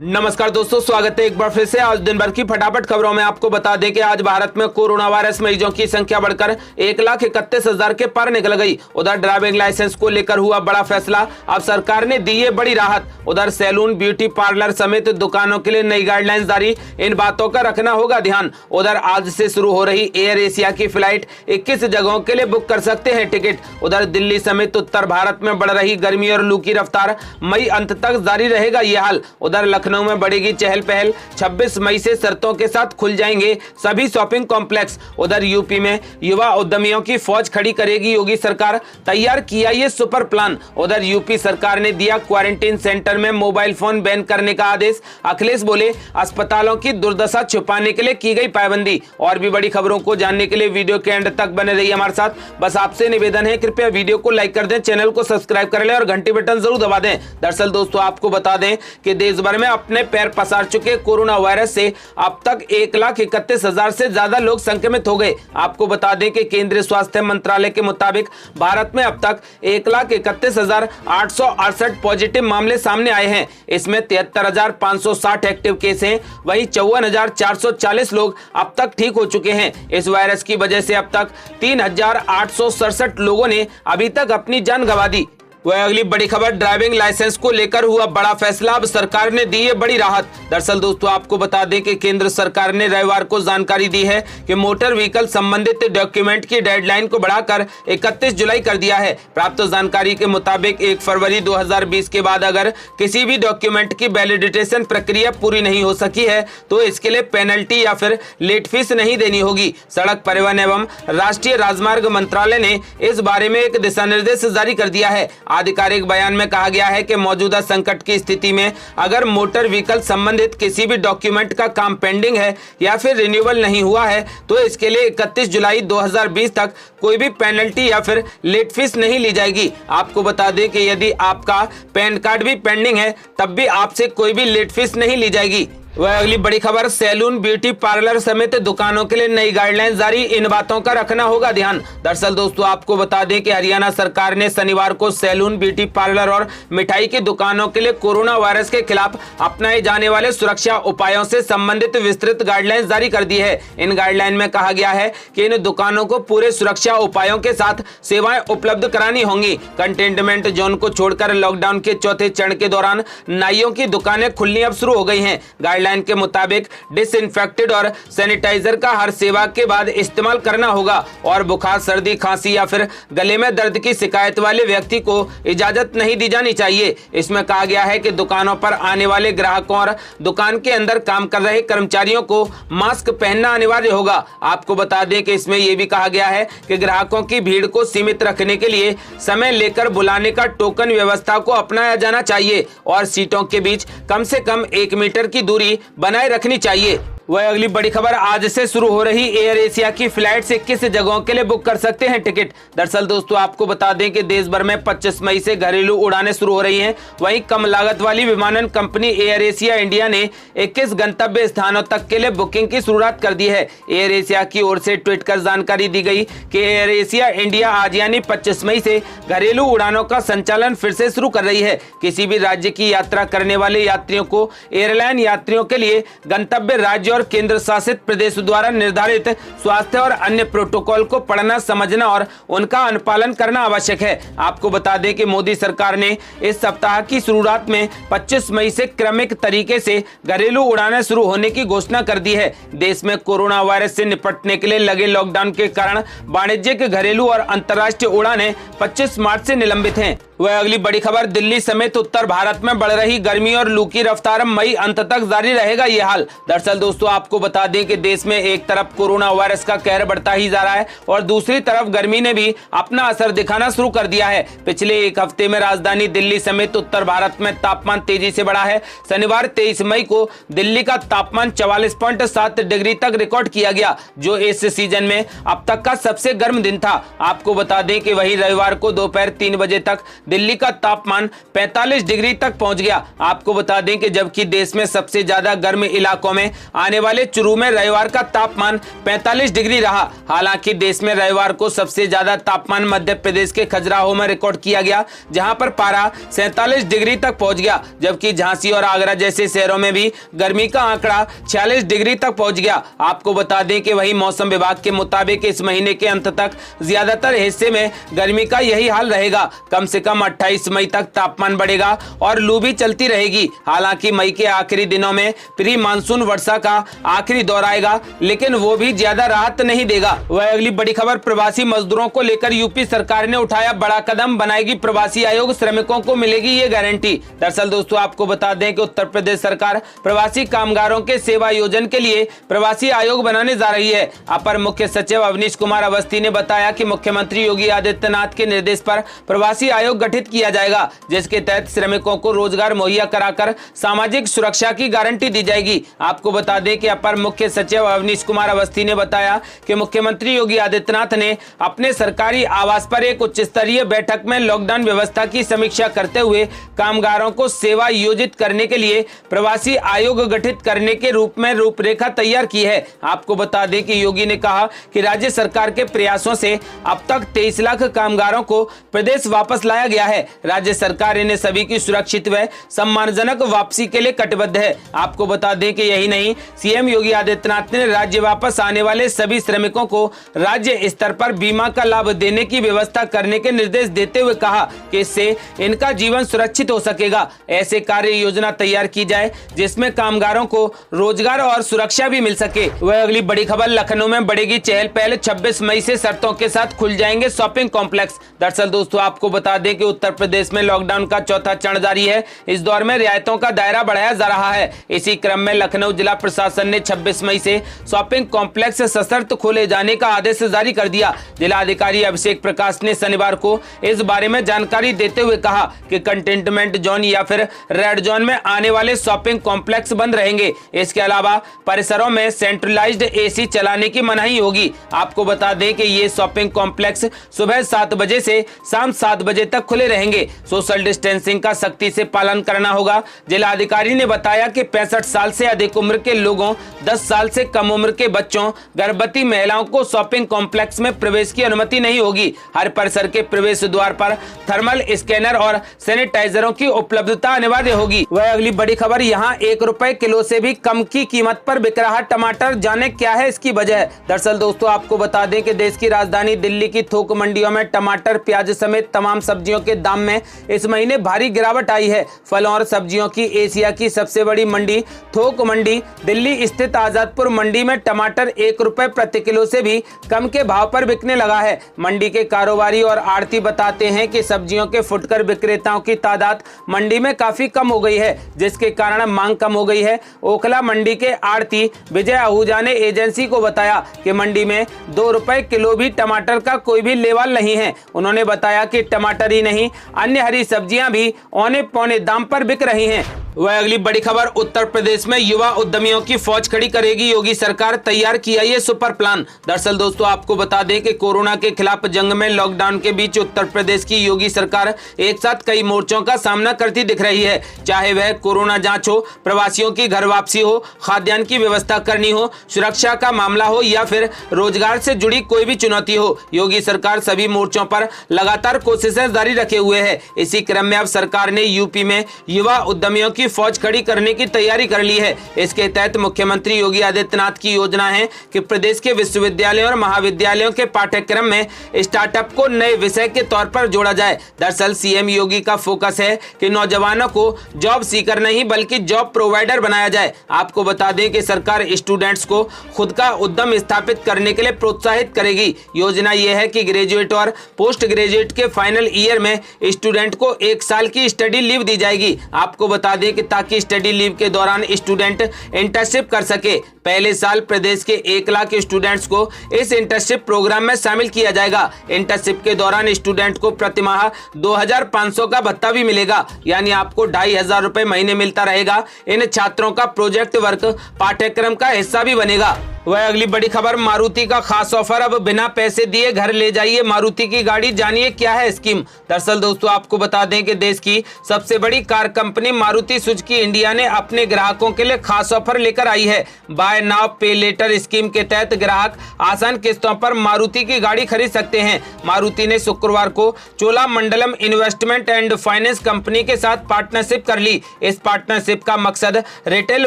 नमस्कार दोस्तों, स्वागत है एक बार फिर से। आज दिन भर की फटाफट खबरों में आपको बता दें कि आज भारत में कोरोना वायरस मरीजों की संख्या बढ़कर 1,31,000 के पार निकल गई। उधर ड्राइविंग लाइसेंस को लेकर हुआ बड़ा फैसला, अब सरकार ने दी है बड़ी राहत। उधर सैलून, ब्यूटी पार्लर समेत दुकानों के लिए नई गाइडलाइंस जारी, इन बातों का रखना होगा ध्यान। उधर आज से शुरू हो रही एयर एशिया की फ्लाइट 21 जगहों के लिए बुक कर सकते हैं टिकट। उधर दिल्ली समेत उत्तर भारत में बढ़ रही गर्मी और लू की रफ्तार, मई अंत तक जारी रहेगा ये हाल। उधर लखनऊ में बढ़ेगी चहल पहल, 26 मई से शर्तों के साथ खुल जाएंगे सभी शॉपिंग कॉम्प्लेक्स। उधर यूपी में युवा उद्यमियों की फौज खड़ी करेगी योगी सरकार, तैयार किया ये सुपर प्लान। उधर यूपी सरकार ने दिया क्वारंटीन सेंटर में मोबाइल फोन बैन करने का आदेश। अखिलेश बोले, अस्पतालों की दुर्दशा छुपाने के लिए की गई पाबंदी। और भी बड़ी खबरों को जानने के लिए वीडियो के एंड तक बने रहिए हमारे साथ। बस आपसे निवेदन है, कृपया वीडियो को लाइक कर दें, चैनल को सब्सक्राइब कर लें और घंटी बटन जरूर दबा दें। दरअसल दोस्तों, आपको बता दें कि देश भर में अपने पैर पसार चुके कोरोना वायरस से अब तक 1,31,000 से ज्यादा लोग संक्रमित हो गए। आपको बता दें कि केंद्रीय स्वास्थ्य मंत्रालय के मुताबिक भारत में अब तक 1,31,868 पॉजिटिव मामले सामने आए हैं। इसमें 73,560 एक्टिव केस हैं। वहीं 54,440 लोग अब तक ठीक हो चुके हैं। इस वायरस की वजह से अब तक 3,867 लोगों ने अभी तक अपनी जान गंवा दी। वह अगली बड़ी खबर, ड्राइविंग लाइसेंस को लेकर हुआ बड़ा फैसला, अब सरकार ने दी है बड़ी राहत। दरअसल दोस्तों, आपको बता दें कि केंद्र सरकार ने रविवार को जानकारी दी है कि मोटर व्हीकल संबंधित डॉक्यूमेंट की डेडलाइन को बढ़ाकर 31 जुलाई कर दिया है। प्राप्त जानकारी के मुताबिक 1 फरवरी 2020 के बाद अगर किसी भी डॉक्यूमेंट की वैलिडिटेशन प्रक्रिया पूरी नहीं हो सकी है तो इसके लिए पेनल्टी या फिर लेट फीस नहीं देनी होगी। सड़क परिवहन एवं राष्ट्रीय राजमार्ग मंत्रालय ने इस बारे में एक दिशा निर्देश जारी कर दिया है। आधिकारिक बयान में कहा गया है कि मौजूदा संकट की स्थिति में अगर मोटर व्हीकल संबंधित किसी भी डॉक्यूमेंट का काम पेंडिंग है या फिर रिन्यूअल नहीं हुआ है तो इसके लिए 31 जुलाई 2020 तक कोई भी पेनल्टी या फिर लेट फीस नहीं ली जाएगी। आपको बता दें कि यदि आपका पैन कार्ड भी पेंडिंग है तब भी आपसे कोई भी लेट फीस नहीं ली जाएगी। वह अगली बड़ी खबर, सैलून, ब्यूटी पार्लर समेत दुकानों के लिए नई गाइडलाइंस जारी, इन बातों का रखना होगा ध्यान। दरअसल दोस्तों, आपको बता दें कि हरियाणा सरकार ने शनिवार को सैलून, ब्यूटी पार्लर और मिठाई की दुकानों के लिए कोरोना वायरस के खिलाफ अपनाए जाने वाले सुरक्षा उपायों से संबंधित विस्तृत गाइडलाइंस जारी कर दी है। इन गाइडलाइन में कहा गया है कि इन दुकानों को पूरे सुरक्षा उपायों के साथ सेवाएं उपलब्ध करानी होंगी। कंटेनमेंट जोन को छोड़कर लॉकडाउन के चौथे चरण के दौरान नाइयों की दुकानें खुलनी अब शुरू हो गई हैं। गाइडलाइन के मुताबिक डिसइंफेक्टेड और सैनिटाइजर का हर सेवा के बाद इस्तेमाल करना होगा और बुखार, सर्दी, खांसी या फिर गले में दर्द की शिकायत वाले व्यक्ति को इजाजत नहीं दी जानी चाहिए। इसमें कहा गया है कि दुकानों पर आने वाले ग्राहकों और दुकान के अंदर काम कर रहे कर्मचारियों को मास्क पहनना अनिवार्य होगा। आपको बता दें कि इसमें यह भी कहा गया है कि ग्राहकों की भीड़ को सीमित रखने के लिए समय लेकर बुलाने का टोकन व्यवस्था को अपनाया जाना चाहिए और सीटों के बीच कम से कम 1 मीटर की दूरी बनाए रखनी चाहिए। वह अगली बड़ी खबर, आज से शुरू हो रही एयर एशिया की फ्लाइट से 21 जगहों के लिए बुक कर सकते हैं टिकट। दरअसल दोस्तों, आपको बता दें कि देश भर में 25 मई से घरेलू उड़ानें शुरू हो रही हैं। वहीं कम लागत वाली विमानन कंपनी एयर एशिया इंडिया ने 21 गंतव्य स्थानों तक के लिए बुकिंग की शुरुआत कर दी है। एयर एशिया की ओर से ट्वीट कर जानकारी दी गई कि एयर एशिया इंडिया आज यानी 25 मई से घरेलू उड़ानों का संचालन फिर से शुरू कर रही है। किसी भी राज्य की यात्रा करने वाले यात्रियों को एयरलाइन यात्रियों के लिए गंतव्य राज्य और केंद्र शासित प्रदेश द्वारा निर्धारित स्वास्थ्य और अन्य प्रोटोकॉल को पढ़ना, समझना और उनका अनुपालन करना आवश्यक है। आपको बता दें कि मोदी सरकार ने इस सप्ताह की शुरुआत में 25 मई से क्रमिक तरीके से घरेलू उड़ानें शुरू होने की घोषणा कर दी है। देश में कोरोना वायरस से निपटने के लिए लगे लॉकडाउन के कारण वाणिज्यिक, घरेलू और अंतर्राष्ट्रीय उड़ानें 25 मार्च से निलंबित हैं। वह अगली बड़ी खबर, दिल्ली समेत उत्तर भारत में बढ़ रही गर्मी और लू की रफ्तार, मई अंत तक जारी रहेगा ये हाल। दरअसल दोस्तों, आपको बता दें कि देश में एक तरफ कोरोना वायरस का कहर बढ़ता ही जा रहा है और दूसरी तरफ गर्मी ने भी अपना असर दिखाना शुरू कर दिया है। पिछले एक हफ्ते में राजधानी दिल्ली समेत उत्तर भारत में तापमान तेजी से बढ़ा है। शनिवार 23 मई को दिल्ली का तापमान 44.7 डिग्री तक रिकॉर्ड किया गया, जो इस सीजन में अब तक का सबसे गर्म दिन था। आपको बता दें कि वही रविवार को दोपहर 3 बजे तक दिल्ली का तापमान 45 डिग्री तक पहुंच गया। आपको बता दें कि जबकि देश में सबसे ज्यादा गर्म इलाकों में आने वाले चुरू में रविवार का तापमान 45 डिग्री रहा। हालांकि देश में रविवार को सबसे ज्यादा तापमान मध्य प्रदेश के खजुराहो में रिकॉर्ड किया गया, जहां पर पारा 47 डिग्री तक पहुंच गया। जबकि झांसी और आगरा जैसे शहरों में भी गर्मी का आंकड़ा 46 डिग्री तक पहुंच गया। आपको बता दें कि वही मौसम विभाग के मुताबिक इस महीने के अंत तक ज्यादातर हिस्से में गर्मी का यही हाल रहेगा। कम से कम 28 मई तक तापमान बढ़ेगा और लू भी चलती रहेगी। हालांकि मई के आखिरी दिनों में प्री मानसून वर्षा का आखिरी दौर आएगा, लेकिन वो भी ज्यादा राहत नहीं देगा। वह अगली बड़ी खबर, प्रवासी मजदूरों को लेकर यूपी सरकार ने उठाया बड़ा कदम, बनाएगी प्रवासी आयोग, श्रमिकों को मिलेगी ये गारंटी। दरअसल दोस्तों आपको बता दें कि उत्तर प्रदेश सरकार प्रवासी कामगारों के सेवा योजन के लिए प्रवासी आयोग बनाने जा रही है। अपर मुख्य सचिव अवनीश कुमार अवस्थी ने बताया कि मुख्यमंत्री योगी आदित्यनाथ के निर्देश पर प्रवासी आयोग गठित किया जाएगा, जिसके तहत श्रमिकों को रोजगार मुहैया कराकर सामाजिक सुरक्षा की गारंटी दी जाएगी। आपको बता दें कि अपर मुख्य सचिव अवनीश कुमार अवस्थी ने बताया कि मुख्यमंत्री योगी आदित्यनाथ ने अपने सरकारी आवास पर एक उच्च स्तरीय बैठक में लॉकडाउन व्यवस्था की समीक्षा करते हुए कामगारों को सेवा योजित करने के लिए प्रवासी आयोग गठित करने के रूप में रूपरेखा तैयार की है। आपको बता दें कि योगी ने कहा कि राज्य सरकार के प्रयासों से अब तक 23 लाख कामगारों को प्रदेश वापस लाया गया है। राज्य सरकार इन्हें सभी की सुरक्षित व सम्मानजनक वापसी के लिए कटिबद्ध है। आपको बता दें कि यही नहीं, सीएम योगी आदित्यनाथ ने राज्य वापस आने वाले सभी श्रमिकों को राज्य स्तर पर बीमा का लाभ देने की व्यवस्था करने के निर्देश देते हुए कहा कि इससे इनका जीवन सुरक्षित हो सकेगा। ऐसे कार्य योजना तैयार की जाए जिसमें कामगारों को रोजगार और सुरक्षा भी मिल सके। वह अगली बड़ी खबर, लखनऊ में बढ़ेगी चहल पहल, 26 मई से शर्तों के साथ खुल जाएंगे शॉपिंग कॉम्प्लेक्स। दरअसल दोस्तों आपको बता दें कि उत्तर प्रदेश में लॉकडाउन का चौथा चरण जारी है। इस दौर में रियायतों का दायरा बढ़ाया जा रहा है। इसी क्रम में लखनऊ जिला प्रशासन ने 26 मई से शॉपिंग कॉम्प्लेक्स सशर्त खोले जाने का आदेश जारी कर दिया। जिला अधिकारी अभिषेक प्रकाश ने शनिवार को इस बारे में जानकारी देते हुए कहा कि कंटेनमेंट जोन या फिर रेड जोन में आने वाले शॉपिंग कॉम्प्लेक्स बंद रहेंगे। इसके अलावा परिसरों में सेंट्रलाइज्ड एसी चलाने की मनाही होगी। आपको बता दें कि ये शॉपिंग कॉम्प्लेक्स सुबह 7 बजे से शाम 7 बजे तक खुले रहेंगे। सोशल डिस्टेंसिंग का सख्ती से पालन करना होगा। जिला अधिकारी ने बताया कि 65 साल से अधिक उम्र के लोगों, 10 साल से कम उम्र के बच्चों, गर्भवती महिलाओं को शॉपिंग कॉम्प्लेक्स में प्रवेश की अनुमति नहीं होगी। हर परिसर के प्रवेश द्वार पर थर्मल स्कैनर और सैनिटाइजरों की उपलब्धता अनिवार्य होगी। वह अगली बड़ी खबर, यहाँ 1 रुपए किलो से भी कम की कीमत पर बिक रहा टमाटर, जाने क्या है इसकी वजह। दरअसल दोस्तों आपको बता दें कि देश की राजधानी दिल्ली की थोक मंडियों में टमाटर, प्याज समेत तमाम सब्जियों के दाम में इस महीने भारी गिरावट आई है। फलों और सब्जियों की एशिया की सबसे बड़ी मंडी थोक मंडी दिल्ली स्थित आजादपुर मंडी में टमाटर 1 रुपए प्रति किलो से भी कम के भाव पर बिकने लगा है। मंडी के कारोबारी और आड़ती बताते हैं कि सब्जियों के फुटकर विक्रेताओं की तादाद मंडी में काफी कम हो गई है, जिसके कारण मांग कम हो गई है। ओखला मंडी के आड़ती विजय आहूजा ने एजेंसी को बताया कि मंडी में 2 रुपए किलो भी टमाटर का कोई भी लेवाल नहीं है। उन्होंने बताया कि टमाटर ही नहीं, अन्य हरी सब्जियां भी औने पौने दाम पर बिक रही हैं। वह अगली बड़ी खबर, उत्तर प्रदेश में युवा उद्यमियों की फौज खड़ी करेगी योगी सरकार, तैयार किया ये सुपर प्लान। दरअसल दोस्तों आपको बता दें कि कोरोना के खिलाफ जंग में लॉकडाउन के बीच उत्तर प्रदेश की योगी सरकार एक साथ कई मोर्चों का सामना करती दिख रही है। चाहे वह कोरोना जांच हो, प्रवासियों की घर वापसी हो, खाद्यान्न की व्यवस्था करनी हो, सुरक्षा का मामला हो या फिर रोजगार से जुड़ी कोई भी चुनौती हो, योगी सरकार सभी मोर्चों पर लगातार कोशिशें जारी रखे हुए है। इसी क्रम में अब सरकार ने यूपी में युवा उद्यमियों की फौज खड़ी करने की तैयारी कर ली है। इसके तहत मुख्यमंत्री योगी आदित्यनाथ की योजना है कि प्रदेश के विश्वविद्यालयों और महाविद्यालयों के पाठ्यक्रम में स्टार्टअप को नए विषय के तौर पर जोड़ा जाए। दरअसल सीएम योगी का फोकस है कि नौजवानों को जॉब सीकर नहीं बल्कि जॉब प्रोवाइडर बनाया जाए। आपको बता दें कि सरकार स्टूडेंट्स को खुद का उद्यम स्थापित करने के लिए प्रोत्साहित करेगी। योजना यह है कि ग्रेजुएट और पोस्ट ग्रेजुएट के फाइनल ईयर में स्टूडेंट को 1 साल की स्टडी लीव दी जाएगी। आपको बता दें कि ताकि स्टडी लीव के दौरान स्टूडेंट इंटर्नशिप कर सके। पहले साल प्रदेश के 1 लाख स्टूडेंट्स को इस इंटर्नशिप प्रोग्राम में शामिल किया जाएगा। इंटर्नशिप के दौरान स्टूडेंट को प्रति माह 2500 का भत्ता भी मिलेगा, यानी आपको 2500 रुपए महीने मिलता रहेगा। इन छात्रों का प्रोजेक्ट वर्क पाठ्यक्रम का हिस्सा भी बनेगा। वह अगली बड़ी खबर, मारुति का खास ऑफर, अब बिना पैसे दिए घर ले जाइए मारुति की गाड़ी, जानिए क्या है स्कीम। दरअसल दोस्तों आपको बता दें कि देश की सबसे बड़ी car company Maruti Suzuki India ने अपने ग्राहकों के लिए खास ऑफर लेकर आई है। बाय नाउ पे लेटर स्कीम के तहत ग्राहक आसान किस्तों पर मारुति की गाड़ी खरीद सकते हैं। मारुति ने शुक्रवार को Cholamandalam investment and finance company के साथ पार्टनरशिप कर ली। इस पार्टनरशिप का मकसद रिटेल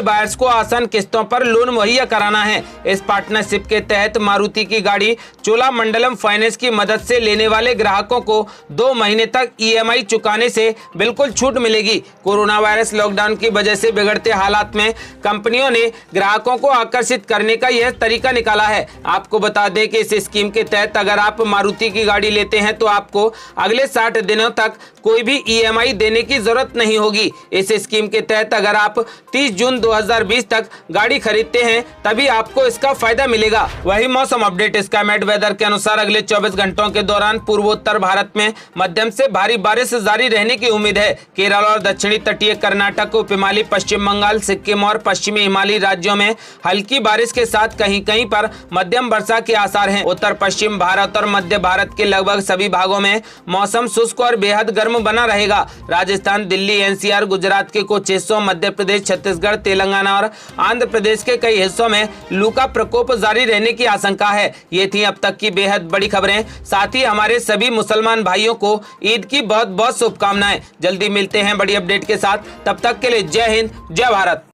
बायर्स को आसान किस्तों पर लोन मुहैया कराना है। इस पार्टनरशिप के तहत मारुति की गाड़ी चोलामंडलम फाइनेंस की मदद से लेने वाले ग्राहकों को 2 महीने तक EMI चुकाने से बिल्कुल छूट मिलेगी। कोरोना वायरस लॉकडाउन की वजह से बिगड़ते हालात में कंपनियों ने ग्राहकों को आकर्षित करने का यह तरीका निकाला है। आपको बता दें कि इस स्कीम के तहत अगर आप मारुति की गाड़ी लेते हैं तो आपको अगले 60 दिनों तक कोई भी EMI देने की जरूरत नहीं होगी। इस स्कीम के तहत अगर आप 30 जून 2020 तक गाड़ी खरीदते हैं तभी आपको इसका फायदा मिलेगा। वही मौसम अपडेट स्काईमेट वेदर के अनुसार अगले 24 घंटों के दौरान पूर्वोत्तर भारत में मध्यम से भारी बारिश जारी रहने की उम्मीद है। केरल और दक्षिणी तटीय कर्नाटक, उप हिमालय पश्चिम बंगाल, सिक्किम और पश्चिमी हिमालयी राज्यों में हल्की बारिश के साथ कहीं कहीं पर मध्यम वर्षा के आसार हैं। उत्तर पश्चिम भारत और मध्य भारत के लगभग सभी भागों में मौसम शुष्क और बेहद गर्म बना रहेगा। राजस्थान, दिल्ली, NCR, गुजरात के कुछ हिस्सों, मध्य प्रदेश, छत्तीसगढ़, तेलंगाना और आंध्र प्रदेश के कई हिस्सों में लू का प्रकोप जारी रहने की आशंका है। ये थी अब तक की बेहद बड़ी खबरें। साथ ही हमारे सभी मुसलमान भाइयों को ईद की बहुत बहुत शुभकामनाएं। जल्दी मिलते हैं बड़ी अपडेट के साथ, तब तक के लिए जय हिंद, जय भारत।